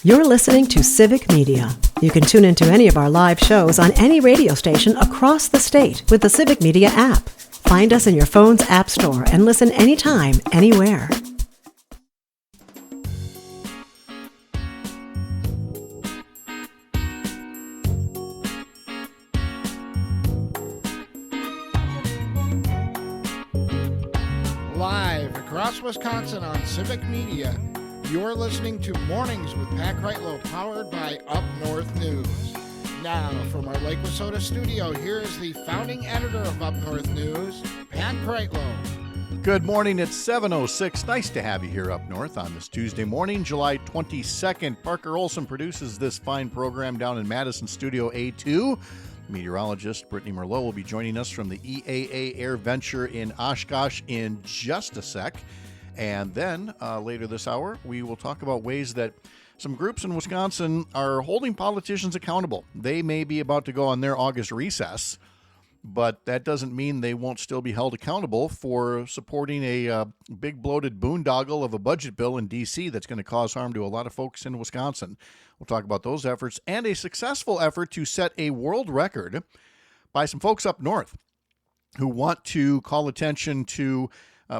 You're listening to Civic Media. You can tune into any of our live shows on any radio station across the state with the Civic Media app. Find us in your phone's app store and listen anytime, anywhere. Live across Wisconsin on Civic Media, you're listening to Mornings with Pat Kreitlow, powered by Up North News. Now, from our Lake Wissota studio, here is the founding editor of Up North News, Pat Kreitlow. Good morning, it's 7:06. Nice to have you here up north on this Tuesday morning, July 22nd. Parker Olson produces this fine program down in Madison Studio A2. Meteorologist Brittany Merlot will be joining us from the EAA Air Venture in Oshkosh in just a sec. And then later this hour, we will talk about ways that some groups in Wisconsin are holding politicians accountable. They may be about to go on their August recess, but that doesn't mean they won't still be held accountable for supporting a big bloated boondoggle of a budget bill in D.C. that's going to cause harm to a lot of folks in Wisconsin. We'll talk about those efforts and a successful effort to set a world record by some folks up north who want to call attention to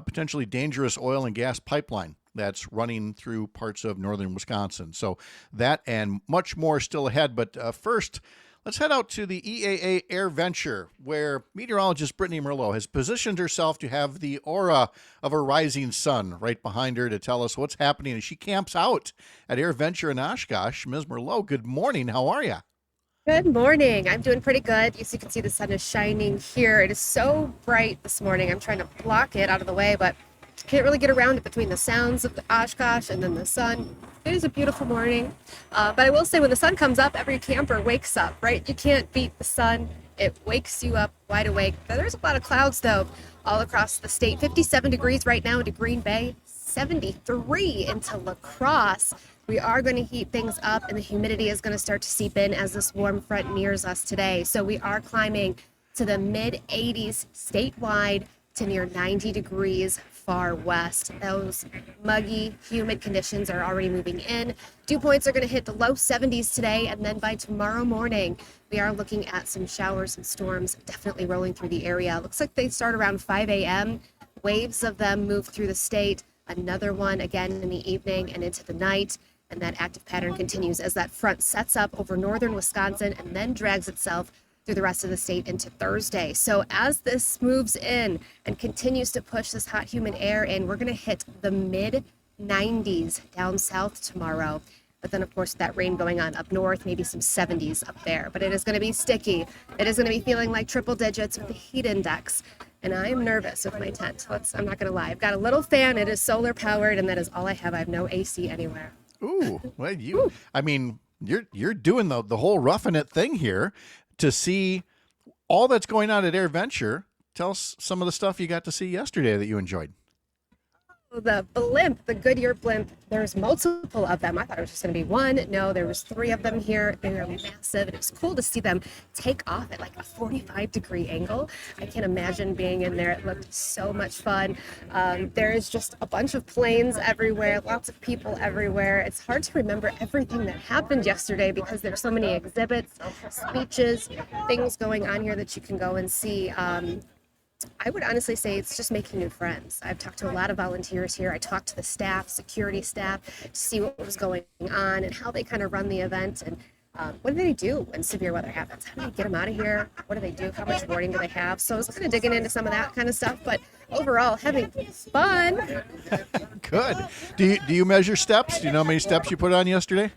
potentially dangerous oil and gas pipeline that's running through parts of northern Wisconsin. So that and much more still ahead. But first, let's head out to the EAA Air Venture, where meteorologist Brittany Merlot has positioned herself to have the aura of a rising sun right behind her to tell us what's happening as she camps out at Air Venture in Oshkosh. Ms. Merlot, good morning. How are you? Good morning. I'm doing pretty good. As you can see, the sun is shining here. It is so bright this morning. I'm trying to block it out of the way, but can't really get around it between the sounds of the Oshkosh and then the sun. It is a beautiful morning. But I will say, when the sun comes up, every camper wakes up, right? You can't beat the sun. It wakes you up wide awake. There's a lot of clouds, though, all across the state. 57 degrees right now into Green Bay, 73 into La Crosse. We are going to heat things up, and the humidity is going to start to seep in as this warm front nears us today. So we are climbing to the mid-80s statewide to near 90 degrees far west. Those muggy, humid conditions are already moving in. Dew points are going to hit the low 70s today, and then by tomorrow morning, we are looking at some showers and storms definitely rolling through the area. Looks like they start around 5 a.m. Waves of them move through the state. Another one again in the evening and into the night. And that active pattern continues as that front sets up over northern Wisconsin and then drags itself through the rest of the state into Thursday. So as this moves in and continues to push this hot, humid air in, we're going to hit the mid-90s down south tomorrow. But then, of course, that rain going on up north, maybe some 70s up there. But it is going to be sticky. It is going to be feeling like triple digits with the heat index. And I am nervous with my tent. I'm not going to lie. I've got a little fan. It is solar powered, and that is all I have. I have no AC anywhere. Ooh, well, I mean, you're doing the whole roughing it thing here to see all that's going on at Air Venture. Tell us some of the stuff you got to see yesterday that you enjoyed. The blimp, the Goodyear blimp, there's multiple of them. I thought it was just going to be one. No, there was 3 of them here. They were massive, and it was cool to see them take off at like a 45-degree angle. I can't imagine being in there. It looked so much fun. There is just a bunch of planes everywhere, lots of people everywhere. It's hard to remember everything that happened yesterday because there's so many exhibits, speeches, things going on here that you can go and see. I would honestly say it's just making new friends. I've talked to a lot of volunteers here. I talked to the staff, security staff, to see what was going on and how they kind of run the event and what do they do when severe weather happens? How do they get them out of here? What do they do? How much warning do they have? So I was kind of digging into some of that kind of stuff, but overall, having fun. Good. Do you measure steps? Do you know how many steps you put on yesterday?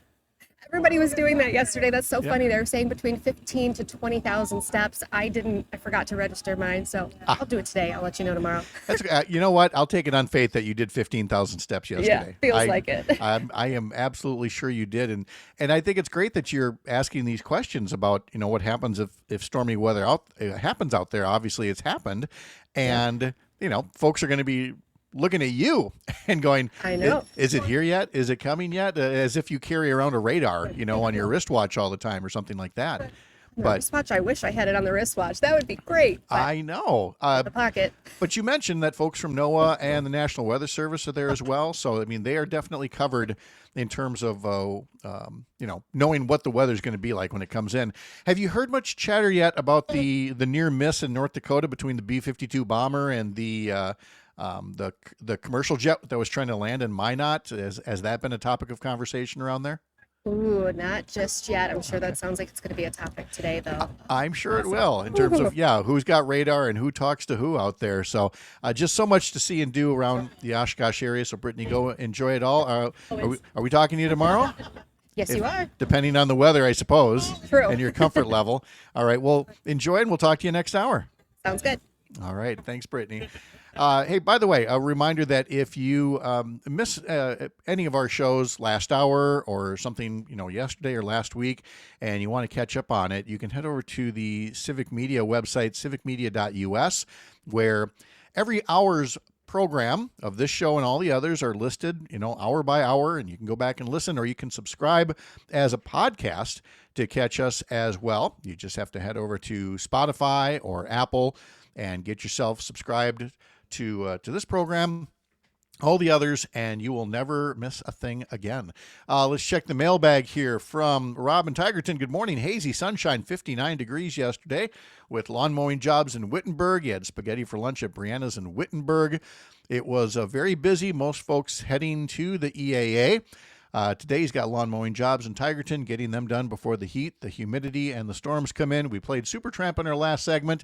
Everybody was doing that yesterday. That's so funny. They were saying between 15 to 20,000 steps. I forgot to register mine, so I'll do it today. I'll let you know tomorrow. That's you know what? I'll take it on faith that you did 15,000 steps yesterday. Yeah, feels like it. I am absolutely sure you did, and I think it's great that you're asking these questions about what happens if stormy weather happens out there. Obviously, it's happened, and folks are going to be looking at you and going, I know. Is it here yet? Is it coming yet? As if you carry around a radar, on your wristwatch all the time or something like that. The wristwatch, I wish I had it on the wristwatch. That would be great. I know. The pocket. But you mentioned that folks from NOAA and the National Weather Service are there as well. So, I mean, they are definitely covered in terms of, knowing what the weather is going to be like when it comes in. Have you heard much chatter yet about the near miss in North Dakota between the B-52 bomber and the commercial jet that was trying to land in Minot? Has that been a topic of conversation around there? Ooh, not just yet. I'm sure that sounds like it's going to be a topic today, though. I'm sure it will, in terms of, who's got radar and who talks to who out there. So just so much to see and do around the Oshkosh area. So, Brittany, go enjoy it all. Are we talking to you tomorrow? Yes, you are. Depending on the weather, I suppose. True. And your comfort level. All right. Well, enjoy, and we'll talk to you next hour. Sounds good. All right. Thanks, Brittany. Hey, by the way, a reminder that if you miss any of our shows last hour or something, yesterday or last week, and you want to catch up on it, you can head over to the Civic Media website, civicmedia.us, where every hour's program of this show and all the others are listed, hour by hour, and you can go back and listen, or you can subscribe as a podcast to catch us as well. You just have to head over to Spotify or Apple and get yourself subscribed to this program, all the others, and you will never miss a thing again. Let's check the mailbag here from Rob in Tigerton. Good morning. Hazy sunshine, 59 degrees yesterday with lawn mowing jobs in Wittenberg. You had spaghetti for lunch at Brianna's in Wittenberg. It was very busy. Most folks heading to the EAA. Today he's got lawn mowing jobs in Tigerton, getting them done before the heat, the humidity, and the storms come in. We played Supertramp in our last segment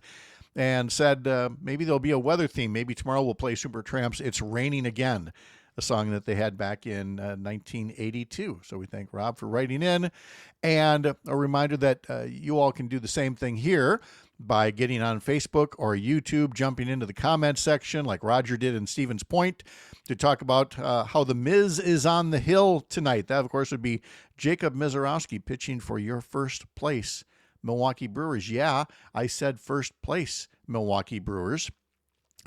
and said maybe there'll be a weather theme. Maybe tomorrow we'll play Supertramp's It's Raining Again, a song that they had back in 1982. So we thank Rob for writing in. And a reminder that you all can do the same thing here by getting on Facebook or YouTube, jumping into the comments section like Roger did in Stevens Point to talk about how the Miz is on the hill tonight. That, of course, would be Jacob Mizorowski pitching for your first place Milwaukee Brewers. Yeah, I said first place Milwaukee Brewers.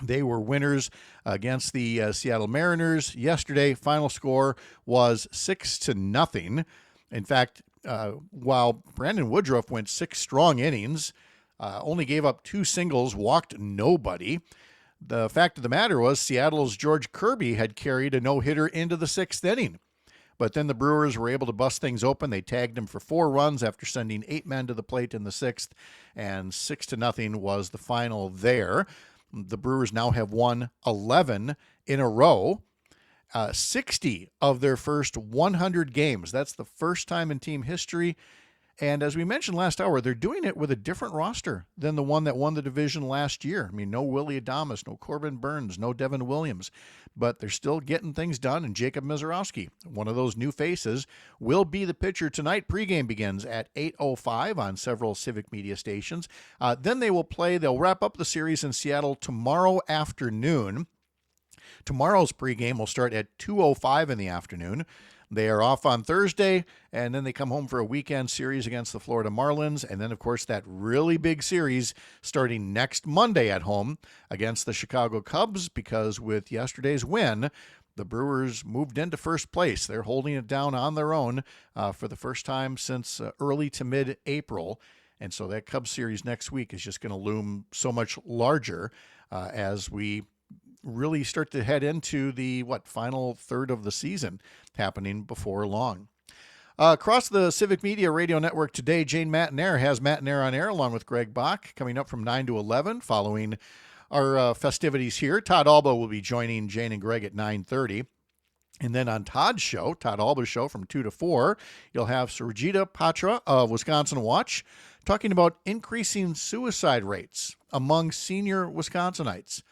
They were winners against the Seattle Mariners yesterday. Final score was 6-0. In fact, while Brandon Woodruff went 6 strong innings, only gave up 2 singles, walked nobody. The fact of the matter was Seattle's George Kirby had carried a no-hitter into the 6th inning. But then the Brewers were able to bust things open. They tagged him for 4 runs after sending 8 men to the plate in the 6th, and 6-0 was the final there. The Brewers now have won 11 in a row, 60 of their first 100 games. That's the first time in team history. And as we mentioned last hour, they're doing it with a different roster than the one that won the division last year. I mean, no Willie Adames, no Corbin Burns, no Devin Williams, but they're still getting things done. And Jacob Mizorowski, one of those new faces, will be the pitcher tonight. Pregame begins at 8:05 on several Civic Media stations. Then they'll wrap up the series in Seattle tomorrow afternoon. Tomorrow's pregame will start at 2:05 in the afternoon. They are off on Thursday, and then they come home for a weekend series against the Florida Marlins. And then, of course, that really big series starting next Monday at home against the Chicago Cubs, because with yesterday's win, the Brewers moved into first place. They're holding it down on their own for the first time since early to mid-April. And so that Cubs series next week is just going to loom so much larger as we really start to head into the final third of the season happening before long. Across the Civic Media Radio Network today, Jane Matinaire has Matinaire on Air along with Greg Bach coming up from 9 to 11 following our festivities here. Todd Alba will be joining Jane and Greg at 9:30. And then on Todd's show, Todd Alba's show from 2 to 4, you'll have Surjita Patra of Wisconsin Watch talking about increasing suicide rates among senior Wisconsinites.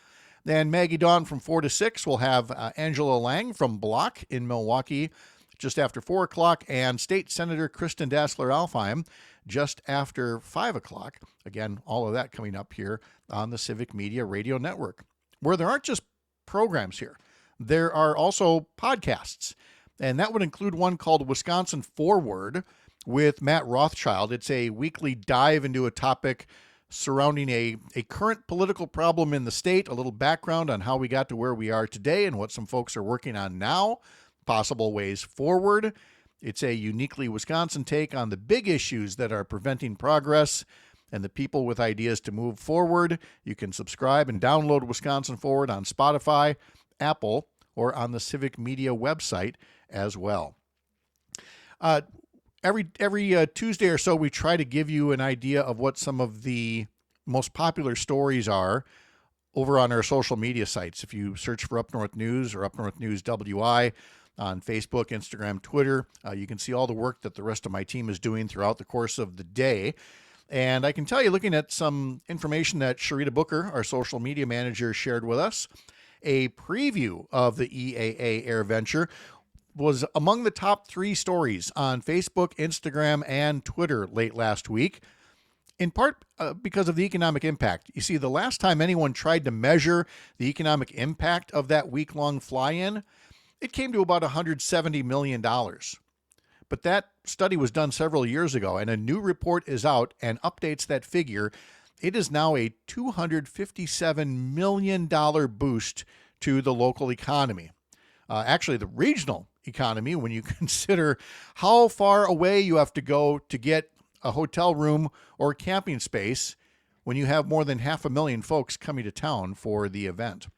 Then Maggie Dawn from 4 to 6 will have Angela Lang from Block in Milwaukee just after 4 o'clock, and State Senator Kristen Dassler-Alfheim just after 5 o'clock. Again, all of that coming up here on the Civic Media Radio Network, where there aren't just programs here. There are also podcasts, and that would include one called Wisconsin Forward with Matt Rothschild. It's a weekly dive into a topic surrounding a current political problem in the state, a little background on how we got to where we are today and what some folks are working on now, possible ways forward. It's a uniquely Wisconsin take on the big issues that are preventing progress and the people with ideas to move forward. You can subscribe and download Wisconsin Forward on Spotify, Apple, or on the Civic Media website as well. Every Tuesday or so, we try to give you an idea of what some of the most popular stories are over on our social media sites. If you search for Up North News or Up North News WI on Facebook, Instagram, Twitter, you can see all the work that the rest of my team is doing throughout the course of the day. And I can tell you, looking at some information that Sharita Booker, our social media manager, shared with us, a preview of the EAA Air Venture was among the top 3 stories on Facebook, Instagram, and Twitter late last week, in part because of the economic impact. You see, the last time anyone tried to measure the economic impact of that week-long fly-in, it came to about $170 million. But that study was done several years ago, and a new report is out and updates that figure. It is now a $257 million boost to the local economy. Actually, the regional economy, when you consider how far away you have to go to get a hotel room or camping space when you have more than 500,000 folks coming to town for the event.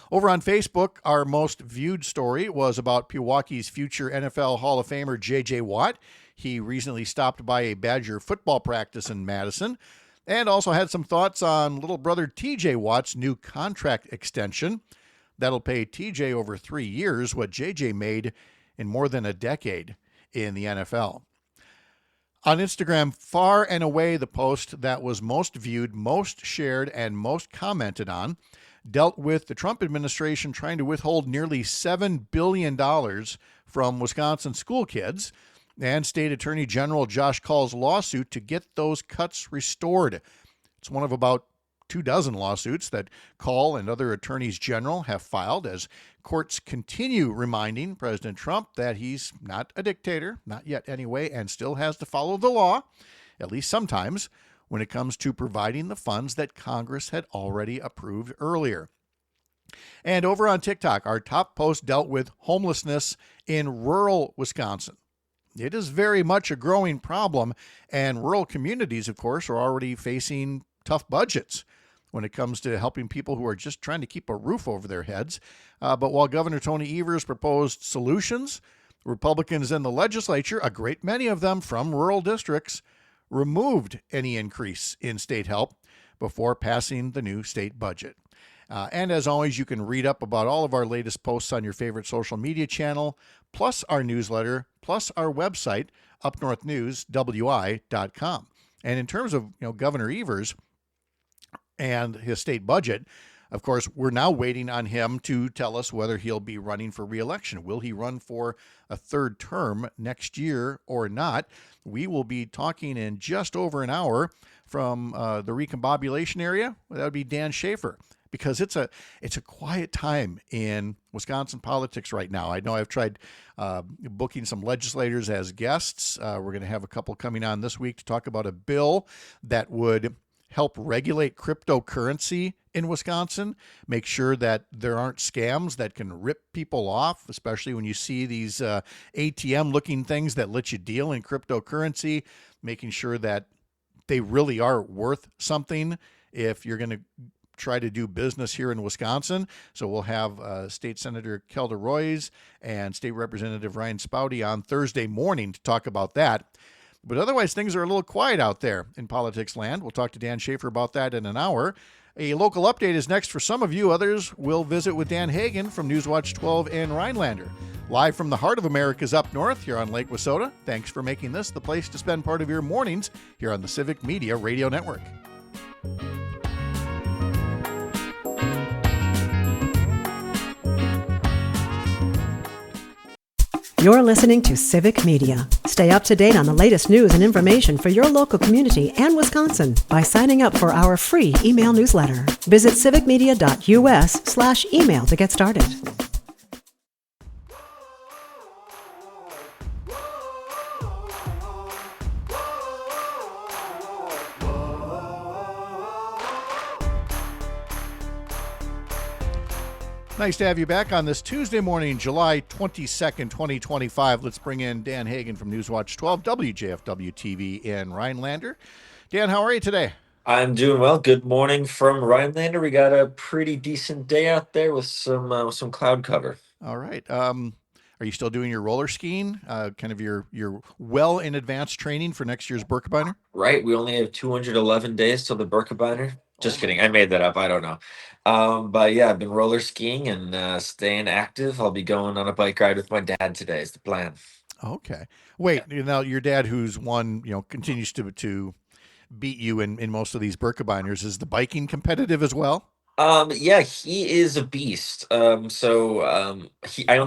Over on Facebook, our most viewed story was about Pewaukee's future NFL Hall of Famer J.J. Watt. He recently stopped by a Badger football practice in Madison and also had some thoughts on little brother T.J. Watt's new contract extension. That'll pay TJ over 3 years what JJ made in more than a decade in the NFL. On Instagram, far and away the post that was most viewed, most shared, and most commented on dealt with the Trump administration trying to withhold nearly $7 billion from Wisconsin school kids and State Attorney General Josh Kaul's lawsuit to get those cuts restored. It's one of about 24 lawsuits that Kaul and other attorneys general have filed as courts continue reminding President Trump that he's not a dictator, not yet anyway, and still has to follow the law, at least sometimes, when it comes to providing the funds that Congress had already approved earlier. And over on TikTok, our top post dealt with homelessness in rural Wisconsin. It is very much a growing problem, and rural communities, of course, are already facing tough budgets when it comes to helping people who are just trying to keep a roof over their heads. But while Governor Tony Evers proposed solutions, Republicans in the legislature, a great many of them from rural districts, removed any increase in state help before passing the new state budget. And as always, you can read up about all of our latest posts on your favorite social media channel, plus our newsletter, plus our website, upnorthnewswi.com. And in terms of Governor Evers and his state budget, of course, we're now waiting on him to tell us whether he'll be running for re-election. Will he run for a third term next year or not? We will be talking in just over an hour from the recombobulation area. That would be Dan Schaefer, because it's a quiet time in Wisconsin politics right now. I know I've tried booking some legislators as guests. We're going to have a couple coming on this week to talk about a bill that would help regulate cryptocurrency in Wisconsin, make sure that there aren't scams that can rip people off, especially when you see these ATM-looking things that let you deal in cryptocurrency, making sure that they really are worth something if you're going to try to do business here in Wisconsin. So we'll have State Senator Kelda Roys and State Representative Ryan Spouty on Thursday morning to talk about that. But otherwise, things are a little quiet out there in politics land. We'll talk to Dan Schaefer about that in an hour. A local update is next for some of you. Others will visit with Dan Hagan from Newswatch 12 and Rhinelander. Live from the heart of America's Up North here on Lake Wissota. Thanks for making this the place to spend part of your mornings here on the Civic Media Radio Network. You're listening to Civic Media. Stay up to date on the latest news and information for your local community and Wisconsin by signing up for our free email newsletter. Visit civicmedia.us/email to get started. Nice to have you back on this Tuesday morning, July 22nd, 2025. Let's bring in Dan Hagan from Newswatch 12, WJFW TV in Rhinelander. Dan, how are you today? I'm doing well. Good morning from Rhinelander. We got a pretty decent day out there with some cloud cover. All right. Are you still doing your roller skiing? Kind of your well in advance training for next year's Birkebeiner? Right. We only have 211 days till the Birkebeiner. Just kidding. I made that up. I don't know. But yeah, I've been roller skiing and staying active. I'll be going on a bike ride with my dad today is the plan. Okay. Wait, now your dad, who's won, continues to beat you in most of these Birkebeiners, is the biking competitive as well? Yeah, he is a beast. I only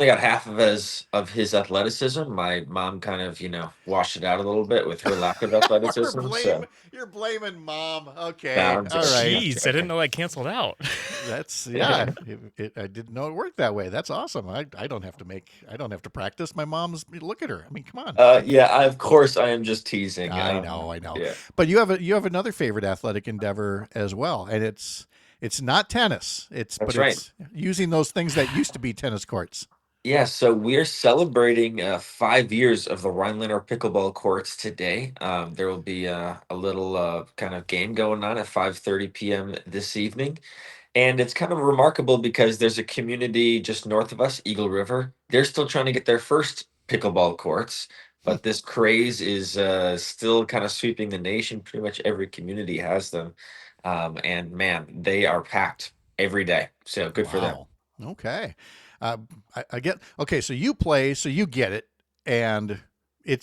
got half of his athleticism. My mom kind of, washed it out a little bit with her lack of athleticism. You're blaming mom. Okay. No, I'm All just- right. Jeez, I didn't know that canceled out. That's I didn't know it worked that way. That's awesome. I don't have to practice. My mom's, look at her. I mean, come on. Of course I am just teasing. I know. Yeah. But you have another favorite athletic endeavor as well, and it's not tennis. It's using those things that used to be tennis courts. Yeah, so we're celebrating 5 years of the Rhinelander pickleball courts today. There will be a little kind of game going on at 5:30 p.m. this evening. And it's kind of remarkable because there's a community just north of us, Eagle River. They're still trying to get their first pickleball courts, but this craze is still kind of sweeping the nation. Pretty much every community has them. And man, they are packed every day. So good for them. Okay. I get, okay. So you play, so you get it. And I'm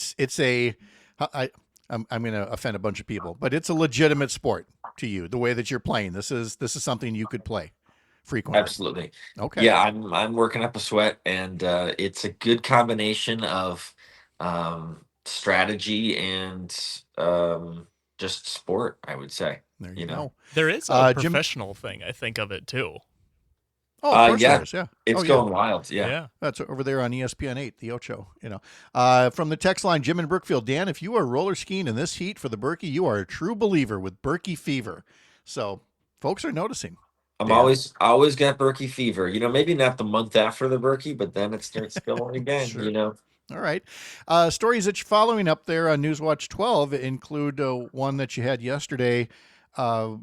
going to offend a bunch of people, but it's a legitimate sport to you, the way that you're playing. This is something you could play frequently. Absolutely. Okay. Yeah, I'm working up a sweat, and it's a good combination of strategy and just sport, I would say. There you go. There is a Jim- professional thing, I think, of it too. Oh, of course yeah. there is, yeah. It's going wild. Yeah. That's over there on ESPN 8, the Ocho. From the text line, Jim in Brookfield, Dan, if you are roller skiing in this heat for the Berkey, you are a true believer with Berkey fever. So folks are noticing. I'm Dan. always got Berkey fever. Maybe not the month after the Berkey, but then it starts going again. Sure. All right. Stories that you're following up there on Newswatch 12 include one that you had yesterday. Tell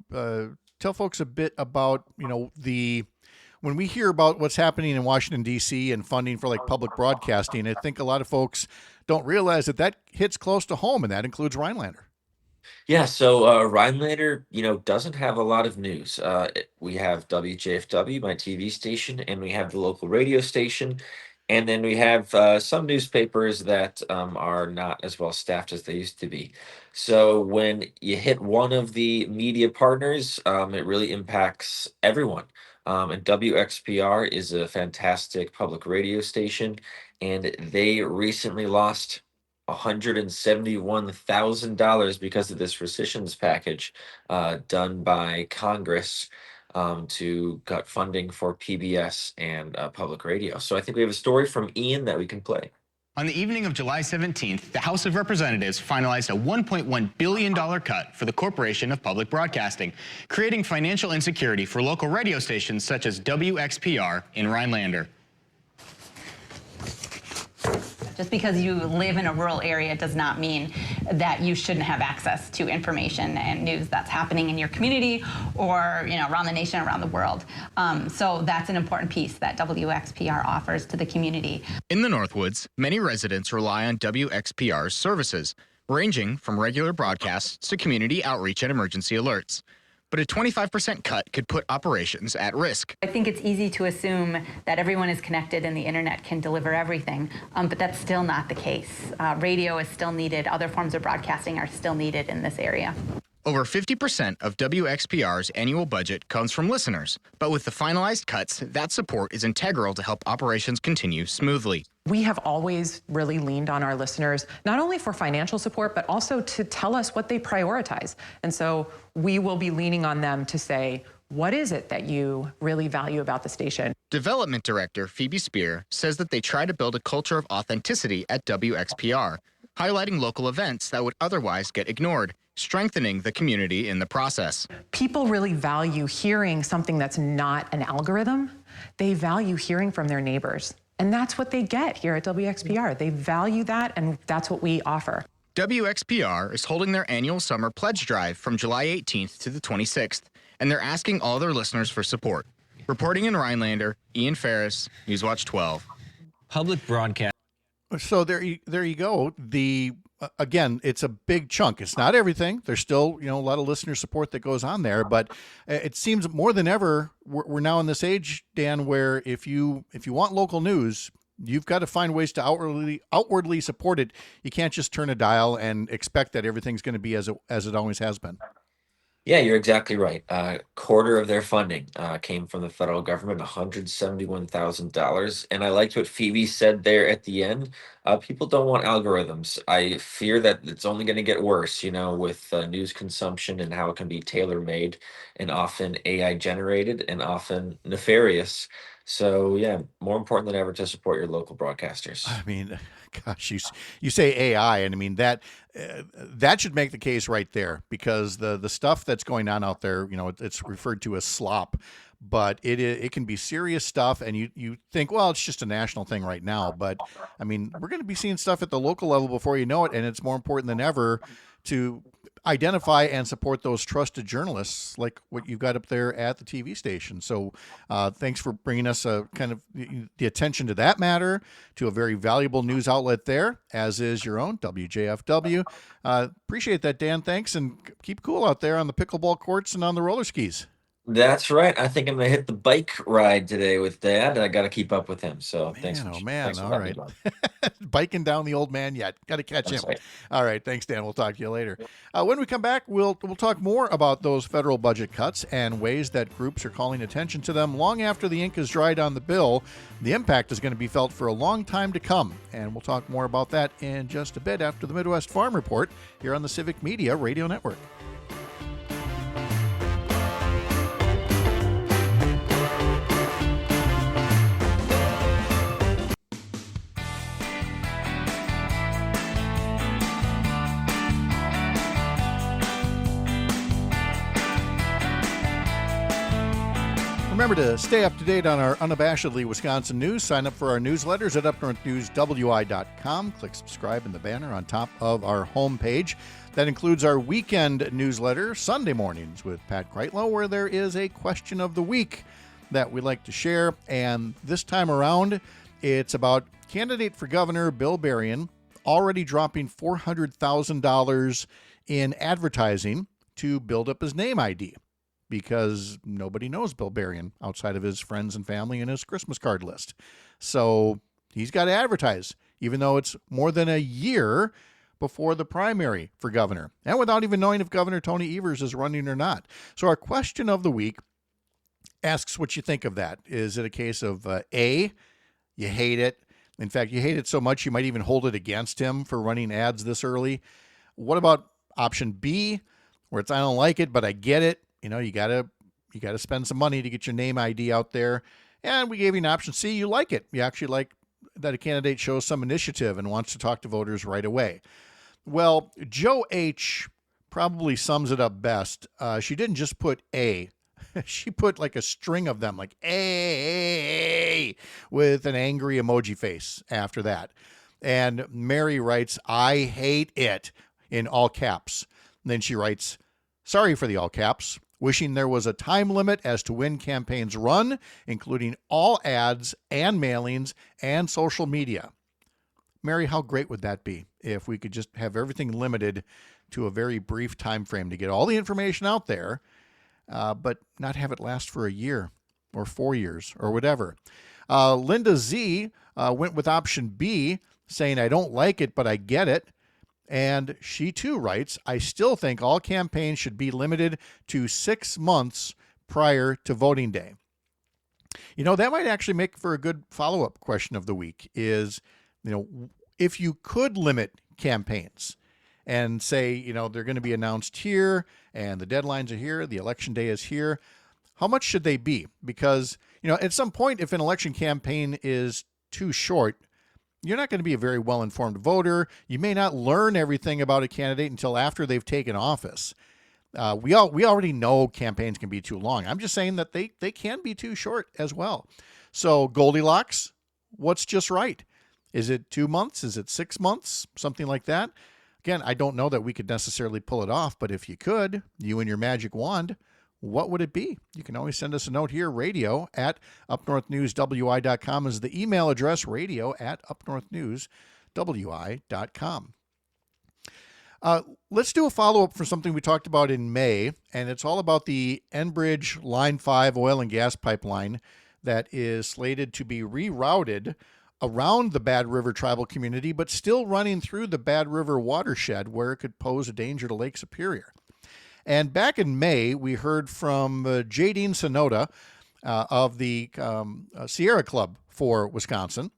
folks a bit about, when we hear about what's happening in Washington, D.C. and funding for public broadcasting, I think a lot of folks don't realize that hits close to home, and that includes Rhinelander. Yeah, so Rhinelander, doesn't have a lot of news. We have WJFW, my TV station, and we have the local radio station. And then we have some newspapers that are not as well staffed as they used to be. So when you hit one of the media partners, it really impacts everyone. And WXPR is a fantastic public radio station, and they recently lost $171,000 because of this rescissions package done by Congress to cut funding for PBS and public radio. So I think we have a story from Ian that we can play. On the evening of July 17th, the House of Representatives finalized a $1.1 billion cut for the Corporation of Public Broadcasting, creating financial insecurity for local radio stations such as WXPR in Rhinelander. Just because you live in a rural area does not mean that you shouldn't have access to information and news that's happening in your community or around the nation, around the world. So that's an important piece that WXPR offers to the community. In the Northwoods, many residents rely on WXPR's services, ranging from regular broadcasts to community outreach and emergency alerts. But a 25% cut could put operations at risk. I think it's easy to assume that everyone is connected and the internet can deliver everything, but that's still not the case. Radio is still needed. Other forms of broadcasting are still needed in this area. Over 50% of WXPR's annual budget comes from listeners, but with the finalized cuts, that support is integral to help operations continue smoothly. We have always really leaned on our listeners, not only for financial support, but also to tell us what they prioritize. And so we will be leaning on them to say, what is it that you really value about the station? Development Director Phoebe Spear says that they try to build a culture of authenticity at WXPR, highlighting local events that would otherwise get ignored, strengthening the community in the process. People really value hearing something that's not an algorithm, They value hearing from their neighbors. And that's what they get here at WXPR. They value that, and that's what we offer. WXPR is holding their annual summer pledge drive from July 18th to the 26th, and they're asking all their listeners for support. Reporting in Rhinelander, Ian Ferris, Newswatch 12. Public broadcast. So there you go. Again, it's a big chunk. It's not everything. There's still, a lot of listener support that goes on there, but it seems more than ever we're now in this age, Dan, where if you want local news, you've got to find ways to outwardly support it. You can't just turn a dial and expect that everything's going to be as it always has been. Yeah, you're exactly right. Quarter of their funding came from the federal government, $171,000. And I liked what Phoebe said there at the end. People don't want algorithms. I fear that it's only going to get worse, with news consumption and how it can be tailor-made and often AI generated and often nefarious. So, yeah, more important than ever to support your local broadcasters. I mean, gosh, you say AI, and I mean that should make the case right there, because the stuff that's going on out there, it's referred to as slop, but it can be serious stuff, and you think, well, it's just a national thing right now, but I mean, we're going to be seeing stuff at the local level before you know it, and it's more important than ever to identify and support those trusted journalists like what you've got up there at the TV station. So thanks for bringing us kind of the attention to that matter, to a very valuable news outlet there, as is your own WJFW. Appreciate that, Dan. Thanks, and keep cool out there on the pickleball courts and on the roller skis. That's right. I think I'm going to hit the bike ride today with Dad. I got to keep up with him. So thanks. Oh, man. Thanks for All letting right. me know. Biking down the old man yet. Got to catch That's him. right. All right. Thanks, Dan. We'll talk to you later. When we come back, we'll talk more about those federal budget cuts and ways that groups are calling attention to them long after the ink is dried on the bill. The impact is going to be felt for a long time to come. And we'll talk more about that in just a bit after the Midwest Farm Report here on the Civic Media Radio Network. Remember to stay up to date on our unabashedly Wisconsin news. Sign up for our newsletters at upnorthnewswi.com. Click subscribe in the banner on top of our homepage. That includes our weekend newsletter, Sunday mornings with Pat Kreitlow, where there is a question of the week that we like to share. And this time around, it's about candidate for governor Bill Berrien already dropping $400,000 in advertising to build up his name ID, because nobody knows Bill Berrien outside of his friends and family and his Christmas card list. So he's got to advertise, even though it's more than a year before the primary for governor, and without even knowing if Governor Tony Evers is running or not. So our question of the week asks what you think of that. Is it a case of A, you hate it? In fact, you hate it so much you might even hold it against him for running ads this early. What about option B, where it's I don't like it, but I get it? You gotta spend some money to get your name ID out there. And we gave you an option C. You like it. You actually like that a candidate shows some initiative and wants to talk to voters right away. Well, Joe H. probably sums it up best. She didn't just put A. She put like a string of them, like A, with an angry emoji face after that. And Mary writes, I hate it, in all caps. And then she writes, sorry for the all caps. Wishing there was a time limit as to when campaigns run, including all ads and mailings and social media. Mary, how great would that be if we could just have everything limited to a very brief time frame to get all the information out there, but not have it last for a year or 4 years or whatever. Linda Z went with option B, saying, I don't like it, but I get it. And she too writes, I still think all campaigns should be limited to 6 months prior to voting day. That might actually make for a good follow-up question of the week is, if you could limit campaigns and say, they're going to be announced here and the deadlines are here, the election day is here, how much should they be? Because, at some point, if an election campaign is too short, you're not going to be a very well-informed voter. You may not learn everything about a candidate until after they've taken office. We already know campaigns can be too long. I'm just saying that they can be too short as well. So Goldilocks, what's just right? Is it 2 months? Is it 6 months? Something like that. Again, I don't know that we could necessarily pull it off, but if you could, you and your magic wand, what would it be? You can always send us a note here. Radio at upnorthnewswi.com is the email address, radio at upnorthnewswi.com. Let's do a follow-up for something we talked about in May, and it's all about the Enbridge Line 5 oil and gas pipeline that is slated to be rerouted around the Bad River tribal community, but still running through the Bad River watershed where it could pose a danger to Lake Superior. And back in May, we heard from Jadine Sonoda of the Sierra Club for Wisconsin,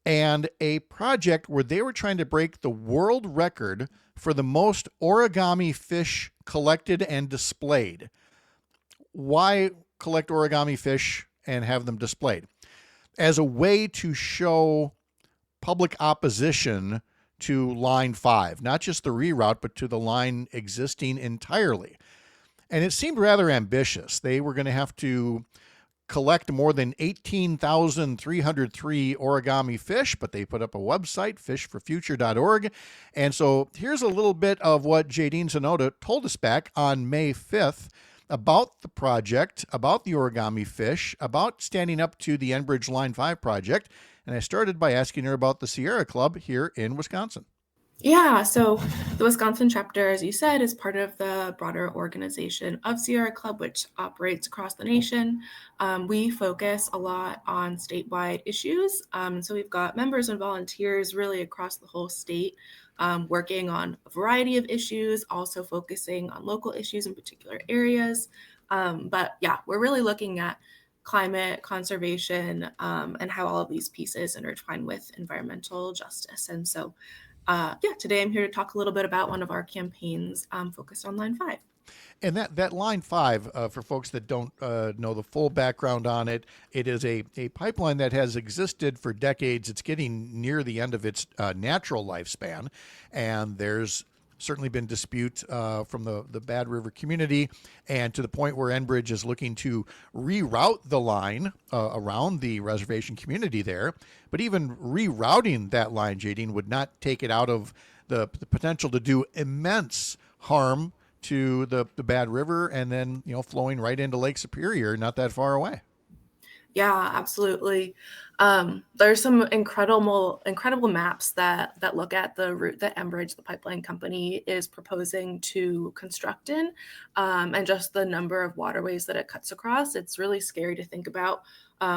and a project where they were trying to break the world record for the most origami fish collected and displayed. Why collect origami fish and have them displayed? As a way to show public opposition to Line 5, not just the reroute, but to the line existing entirely. And it seemed rather ambitious. They were going to have to collect more than 18,303 origami fish, but they put up a website, fishforfuture.org. And so here's a little bit of what Jadine Sonoda told us back on May 5th about the project, about the origami fish, about standing up to the Enbridge Line 5 project. And I started by asking her about the Sierra Club here in Wisconsin. Yeah, so the Wisconsin chapter, as you said, is part of the broader organization of Sierra Club, which operates across the nation. We focus a lot on statewide issues. So we've got members and volunteers really across the whole state working on a variety of issues, also focusing on local issues in particular areas. But yeah, we're really looking at climate conservation and how all of these pieces intertwine with environmental justice. And so today I'm here to talk a little bit about one of our campaigns focused on Line 5. And that Line 5, for folks that don't know the full background on it, it is a pipeline that has existed for decades. It's getting near the end of its natural lifespan, and there's certainly been dispute from the Bad River community, and to the point where Enbridge is looking to reroute the line around the reservation community there. But even rerouting that line, Jadine, would not take it out of the potential to do immense harm to the Bad River, and then flowing right into Lake Superior, not that far away. Yeah, absolutely. There's some incredible maps that look at the route that Enbridge, the pipeline company, is proposing to construct in, and just the number of waterways that it cuts across. It's really scary to think about.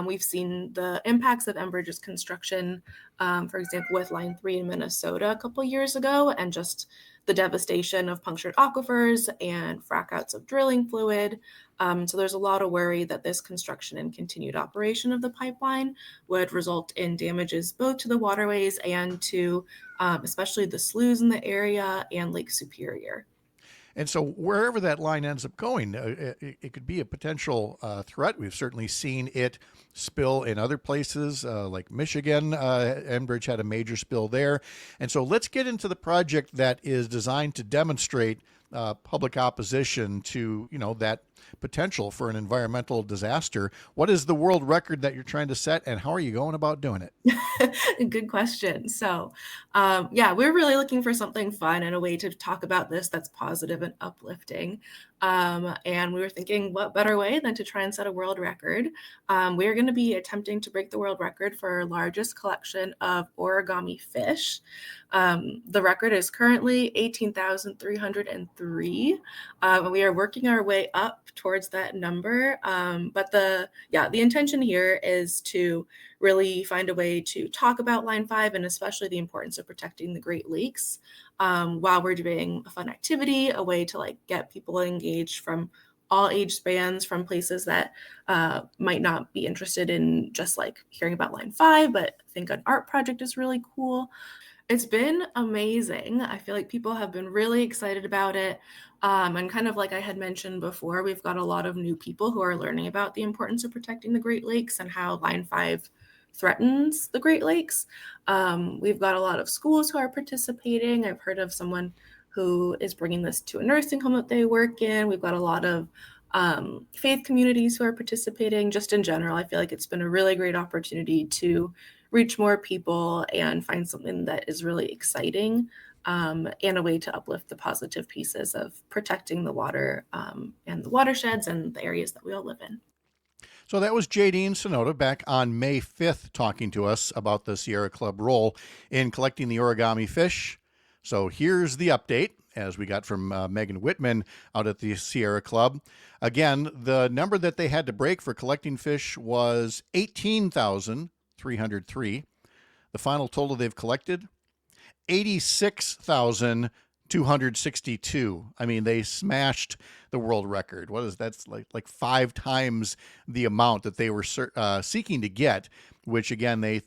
We've seen the impacts of Enbridge's construction, for example, with Line 3 in Minnesota a couple years ago, and just the devastation of punctured aquifers and frac outs of drilling fluid. So there's a lot of worry that this construction and continued operation of the pipeline would result in damages both to the waterways and to especially the sloughs in the area and Lake Superior. And so wherever that line ends up going, it could be a potential threat. We've certainly seen it spill in other places like Michigan. Enbridge had a major spill there. And so let's get into the project that is designed to demonstrate public opposition to, that potential for an environmental disaster. What is the world record that you're trying to set, and how are you going about doing it? Good question. So, we're really looking for something fun and a way to talk about this that's positive and uplifting. And we were thinking, what better way than to try and set a world record? We're going to be attempting to break the world record for our largest collection of origami fish. The record is currently 18,303. We are working our way up towards that number. But the intention here is to really find a way to talk about Line 5 and especially the importance of protecting the Great Lakes while we're doing a fun activity, a way to get people engaged from all age spans, from places that might not be interested in just hearing about Line 5, but think an art project is really cool. It's been amazing. I feel like people have been really excited about it. And kind of like I had mentioned before, we've got a lot of new people who are learning about the importance of protecting the Great Lakes and how Line 5 threatens the Great Lakes. We've got a lot of schools who are participating. I've heard of someone who is bringing this to a nursing home that they work in. We've got a lot of faith communities who are participating. Just in general, I feel like it's been a really great opportunity to reach more people and find something that is really exciting, and a way to uplift the positive pieces of protecting the water and the watersheds and the areas that we all live in. So that was Jadine Sonoda back on May 5th talking to us about the Sierra Club role in collecting the origami fish. So here's the update as we got from Megan Whitman out at the Sierra Club. Again, the number that they had to break for collecting fish was 18,303. The final total they've collected, 86,262. I mean, they smashed the world record. What is that's like 5 times the amount that they were seeking to get, which again they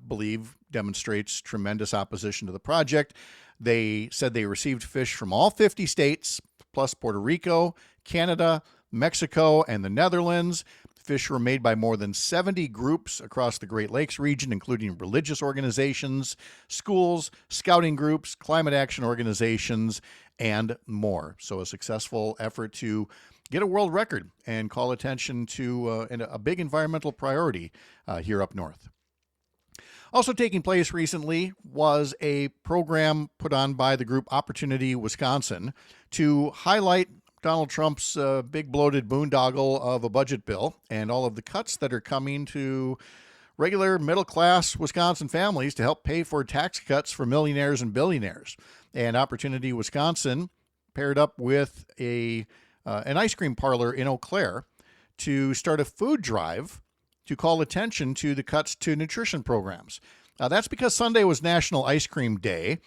believe demonstrates tremendous opposition to the project. They said they received fish from all 50 states, plus Puerto Rico, Canada, Mexico, and the Netherlands. Fish were made by more than 70 groups across the Great Lakes region, including religious organizations, schools, scouting groups, climate action organizations, and more. So a successful effort to get a world record and call attention to a big environmental priority here up north. Also taking place recently was a program put on by the group Opportunity Wisconsin to highlight Donald Trump's big bloated boondoggle of a budget bill and all of the cuts that are coming to regular middle-class Wisconsin families to help pay for tax cuts for millionaires and billionaires. And Opportunity Wisconsin paired up with an ice cream parlor in Eau Claire to start a food drive to call attention to the cuts to nutrition programs. That's because Sunday was National Ice Cream Day,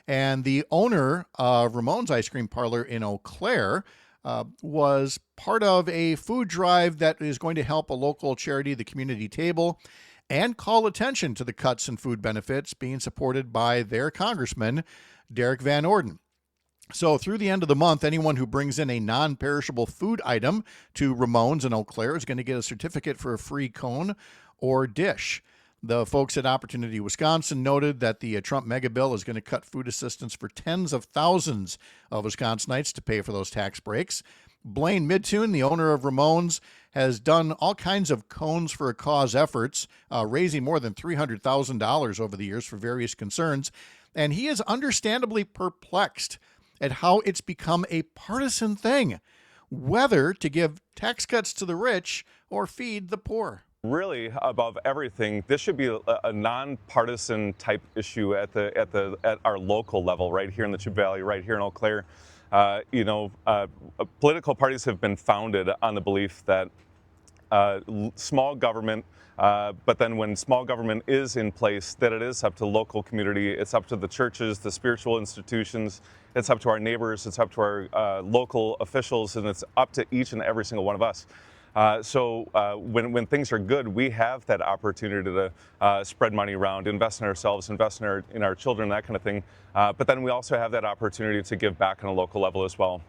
and the owner of Ramon's Ice Cream Parlor in Eau Claire was part of a food drive that is going to help a local charity, the Community Table, and call attention to the cuts in food benefits being supported by their congressman, Derek Van Orden. So through the end of the month, anyone who brings in a non-perishable food item to Ramon's in Eau Claire is going to get a certificate for a free cone or dish. The folks at Opportunity Wisconsin noted that the Trump mega bill is going to cut food assistance for tens of thousands of Wisconsinites to pay for those tax breaks. Blaine Midtune, the owner of Ramon's, has done all kinds of Cones for a Cause efforts, raising more than $300,000 over the years for various concerns. And he is understandably perplexed at how it's become a partisan thing, whether to give tax cuts to the rich or feed the poor. Really, above everything, this should be a nonpartisan type issue at our local level, right here in the Chip Valley, right here in Eau Claire. Political parties have been founded on the belief that small government, but then when small government is in place, that it is up to local community, it's up to the churches, the spiritual institutions, it's up to our neighbors, it's up to our local officials, and it's up to each and every single one of us. When things are good, we have that opportunity to spread money around, invest in ourselves, invest in our children, that kind of thing. But then we also have that opportunity to give back on a local level as well.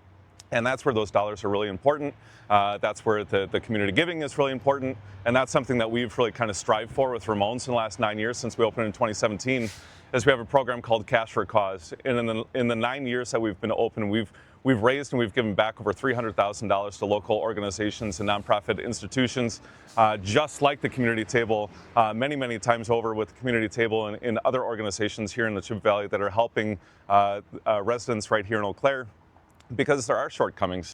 And that's where those dollars are really important. That's where the community giving is really important. And that's something that we've really kind of strived for with Ramon's in the last 9 years since we opened in 2017, is we have a program called Cash for a Cause. And in the 9 years that we've been open, we've raised and we've given back over $300,000 to local organizations and nonprofit institutions, just like the Community Table, many, many times over with the Community Table and other organizations here in the Chip Valley that are helping residents right here in Eau Claire, because there are shortcomings.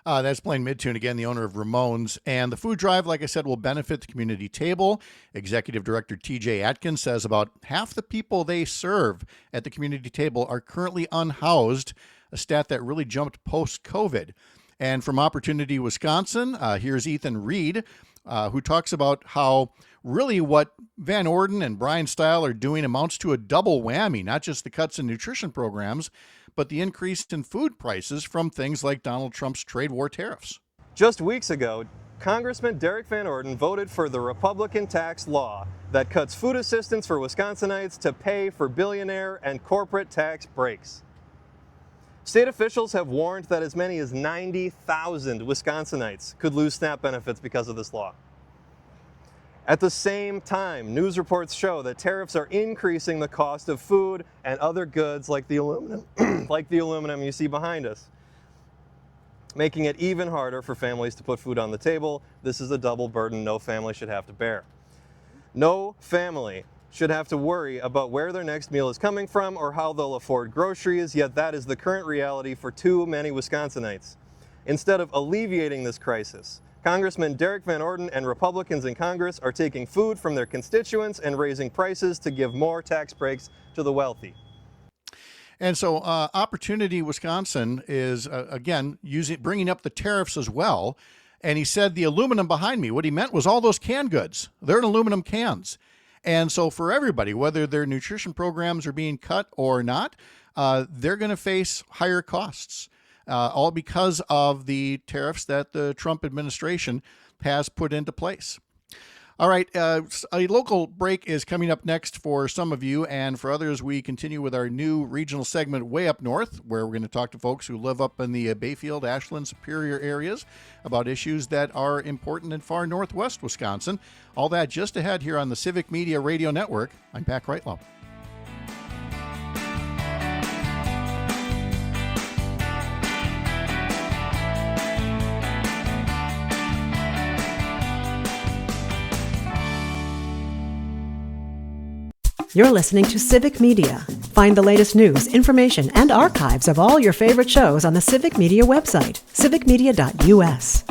That's Blaine Midtune, again, the owner of Ramon's. And the food drive, like I said, will benefit the Community Table. Executive Director TJ Atkins says about half the people they serve at the Community Table are currently unhoused, a stat that really jumped post-COVID. And from Opportunity Wisconsin, here's Ethan Reed, who talks about how really what Van Orden and Brian Stile are doing amounts to a double whammy, not just the cuts in nutrition programs, but the increase in food prices from things like Donald Trump's trade war tariffs. Just weeks ago, Congressman Derek Van Orden voted for the Republican tax law that cuts food assistance for Wisconsinites to pay for billionaire and corporate tax breaks. State officials have warned that as many as 90,000 Wisconsinites could lose SNAP benefits because of this law. At the same time, news reports show that tariffs are increasing the cost of food and other goods like the aluminum, like the aluminum you see behind us, making it even harder for families to put food on the table. This is a double burden no family should have to bear. No family should have to worry about where their next meal is coming from or how they'll afford groceries, yet that is the current reality for too many Wisconsinites. Instead of alleviating this crisis, Congressman Derek Van Orden and Republicans in Congress are taking food from their constituents and raising prices to give more tax breaks to the wealthy. And so Opportunity Wisconsin is, again, bringing up the tariffs as well. And he said the aluminum behind me, what he meant was all those canned goods. They're in aluminum cans. And so for everybody, whether their nutrition programs are being cut or not, they're going to face higher costs, all because of the tariffs that the Trump administration has put into place. All right, a local break is coming up next for some of you, and for others, we continue with our new regional segment, Way Up North, where we're going to talk to folks who live up in the Bayfield, Ashland, Superior areas about issues that are important in far northwest Wisconsin. All that just ahead here on the Civic Media Radio Network. I'm Pat Kreitlow. You're listening to Civic Media. Find the latest news, information, and archives of all your favorite shows on the Civic Media website, civicmedia.us.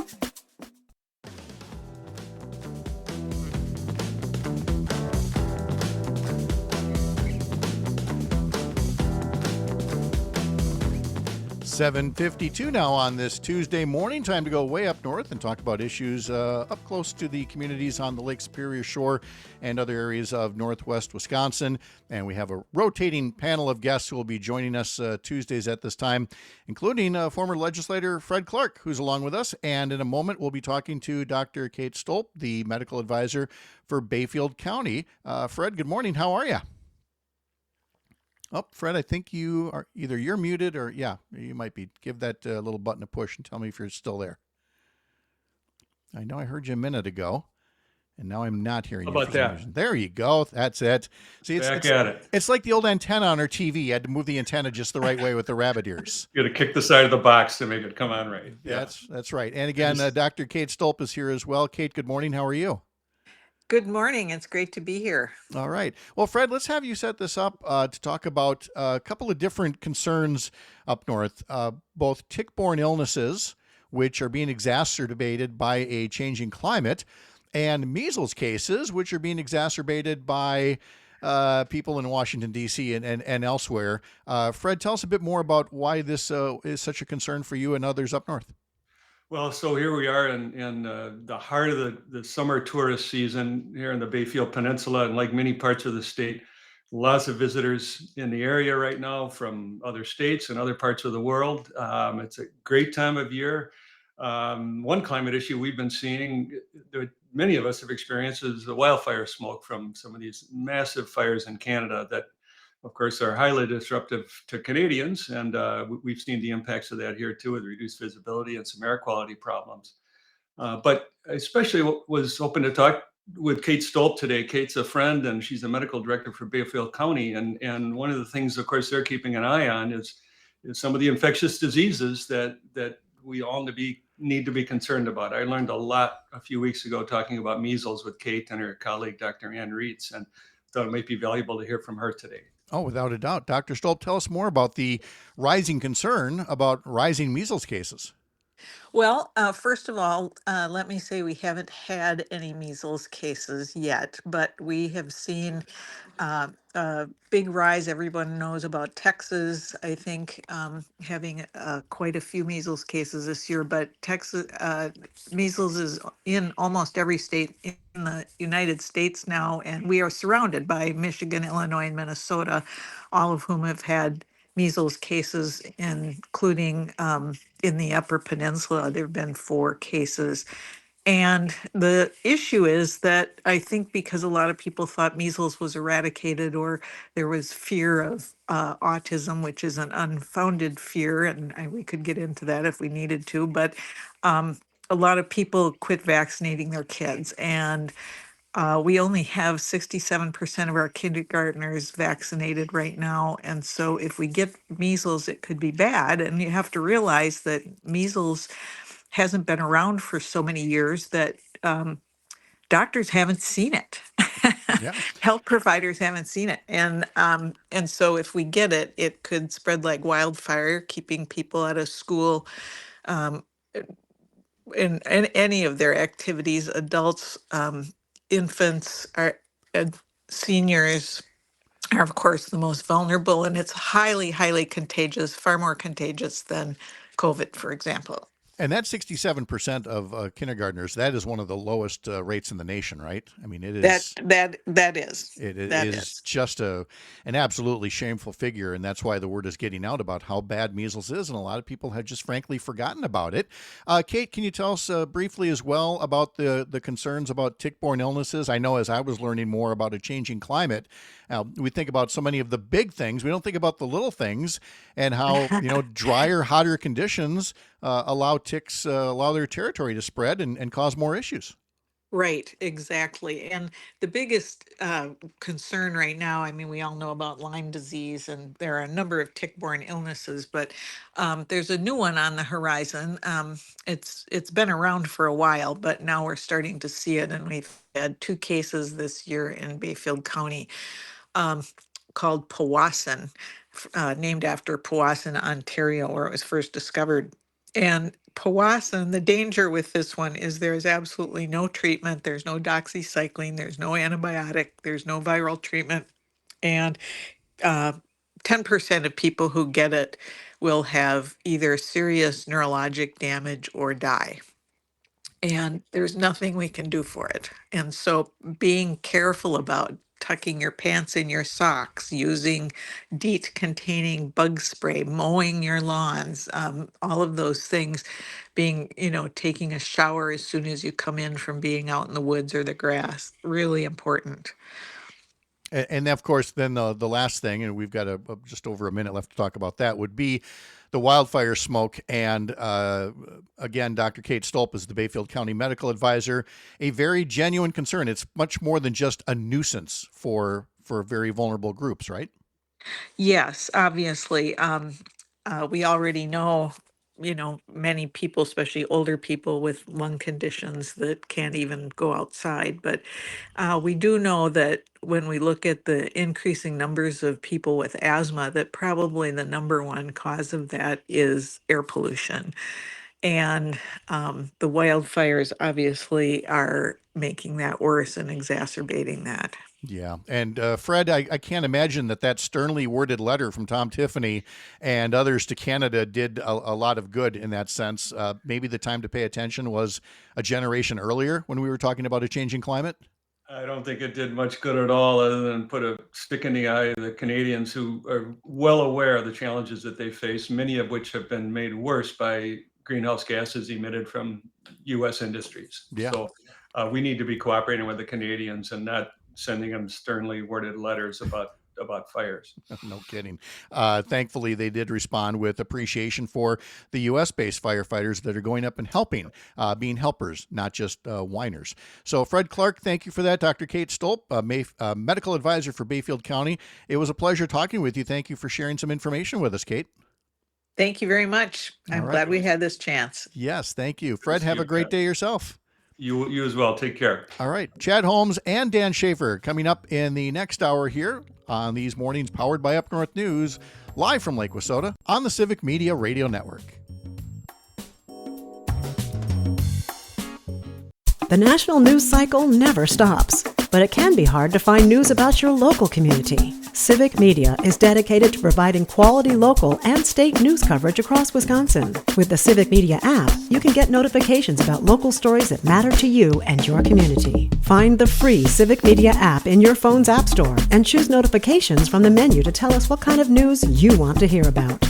.52 now on this Tuesday morning. Time to go way up north and talk about issues up close to the communities on the Lake Superior Shore and other areas of northwest Wisconsin. And we have a rotating panel of guests who will be joining us Tuesdays at this time, including former legislator Fred Clark, who's along with us. And in a moment, we'll be talking to Dr. Kate Stolp, the medical advisor for Bayfield County. Fred, good morning. How are you? Oh, Fred, I think you are you're muted or, yeah, you might be. Give that little button a push and tell me if you're still there. I know I heard you a minute ago, and now I'm not hearing you. How about that? There you go. That's it. See, it's like the old antenna on our TV. You had to move the antenna just the right way with the rabbit ears. You got to kick the side of the box to make it come on right. Yeah. That's right. And again, Dr. Kate Stolp is here as well. Kate, good morning. How are you? Good morning. It's great to be here. All right. Well, Fred, let's have you set this up to talk about a couple of different concerns up north, both tick-borne illnesses, which are being exacerbated by a changing climate, and measles cases, which are being exacerbated by people in Washington, D.C. and elsewhere. Fred, tell us a bit more about why this is such a concern for you and others up north. Well, so here we are in the heart of the summer tourist season here in the Bayfield Peninsula, and like many parts of the state, lots of visitors in the area right now from other states and other parts of the world. It's a great time of year. One climate issue we've been seeing, that many of us have experienced, is the wildfire smoke from some of these massive fires in Canada that, of course, are highly disruptive to Canadians, and we've seen the impacts of that here too, with reduced visibility and some air quality problems. But especially was hoping to talk with Kate Stolp today. Kate's a friend, and she's the medical director for Bayfield County, and one of the things, of course, they're keeping an eye on is some of the infectious diseases that we all need to be concerned about. I learned a lot a few weeks ago talking about measles with Kate and her colleague, Dr. Ann Reitz, and thought it might be valuable to hear from her today. Oh, without a doubt. Dr. Stolp, tell us more about the rising concern about rising measles cases. Well, first of all, let me say we haven't had any measles cases yet, but we have seen a big rise. Everyone knows about Texas, I think, having quite a few measles cases this year, but Texas measles is in almost every state in the United States now, and we are surrounded by Michigan, Illinois, and Minnesota, all of whom have had measles cases, including in the Upper Peninsula. There have been 4 cases. And the issue is that I think because a lot of people thought measles was eradicated, or there was fear of autism, which is an unfounded fear, and we could get into that if we needed to, but a lot of people quit vaccinating their kids. And We only have 67% of our kindergartners vaccinated right now. And so if we get measles, it could be bad. And you have to realize that measles hasn't been around for so many years that doctors haven't seen it. Yeah. Health providers haven't seen it. And so if we get it, it could spread like wildfire, keeping people out of school, in any of their activities, adults, infants, and seniors are of course the most vulnerable, and it's highly, highly contagious, far more contagious than COVID, for example. And that 67% of kindergartners, that is one of the lowest rates in the nation, right? I mean, it is. That is. It That is just an absolutely shameful figure, and that's why the word is getting out about how bad measles is, and a lot of people have just frankly forgotten about it. Kate, can you tell us briefly as well about the concerns about tick-borne illnesses? I know as I was learning more about a changing climate, we think about so many of the big things. We don't think about the little things, and how drier, hotter conditions allow ticks allow their territory to spread and cause more issues. Right, exactly. And the biggest concern right now, I mean, we all know about Lyme disease, and there are a number of tick-borne illnesses, but there's a new one on the horizon. It's been around for a while, but now we're starting to see it, and we've had 2 cases this year in Bayfield County called Powassan, named after Powassan, Ontario, where it was first discovered. And Powassan, the danger with this one is there's absolutely no treatment. There's no doxycycline. There's no antibiotic. There's no viral treatment. And 10% of people who get it will have either serious neurologic damage or die. And there's nothing we can do for it. And so being careful about tucking your pants in your socks, using DEET-containing bug spray, mowing your lawns, all of those things, taking a shower as soon as you come in from being out in the woods or the grass, really important. And of course, then the last thing, and we've got just over a minute left to talk about that, would be the wildfire smoke. And again, Dr. Kate Stolp is the Bayfield County Medical Advisor. A very genuine concern. It's much more than just a nuisance for very vulnerable groups, right? Yes, obviously. We already know, many people, especially older people with lung conditions that can't even go outside. But we do know that when we look at the increasing numbers of people with asthma, that probably the number one cause of that is air pollution. And the wildfires obviously are making that worse and exacerbating that. Yeah. And Fred, I can't imagine that sternly worded letter from Tom Tiffany and others to Canada did a lot of good in that sense. Maybe the time to pay attention was a generation earlier when we were talking about a changing climate. I don't think it did much good at all, other than put a stick in the eye of the Canadians, who are well aware of the challenges that they face, many of which have been made worse by greenhouse gases emitted from U.S. industries. Yeah. So we need to be cooperating with the Canadians and not sending them sternly worded letters about fires. No kidding. Thankfully, they did respond with appreciation for the U.S.-based firefighters that are going up and helping, being helpers, not just whiners. So, Fred Clark, thank you for that. Dr. Kate Stolp, medical advisor for Bayfield County. It was a pleasure talking with you. Thank you for sharing some information with us, Kate. Thank you very much. I'm glad we had this chance. Yes, thank you. Fred, have a great day yourself. You as well. Take care. All right. Chad Holmes and Dan Schaefer coming up in the next hour here on these mornings powered by Up North News, live from Lake Wissota on the Civic Media Radio Network. The national news cycle never stops, but it can be hard to find news about your local community. Civic Media is dedicated to providing quality local and state news coverage across Wisconsin. With the Civic Media app, you can get notifications about local stories that matter to you and your community. Find the free Civic Media app in your phone's app store and choose notifications from the menu to tell us what kind of news you want to hear about.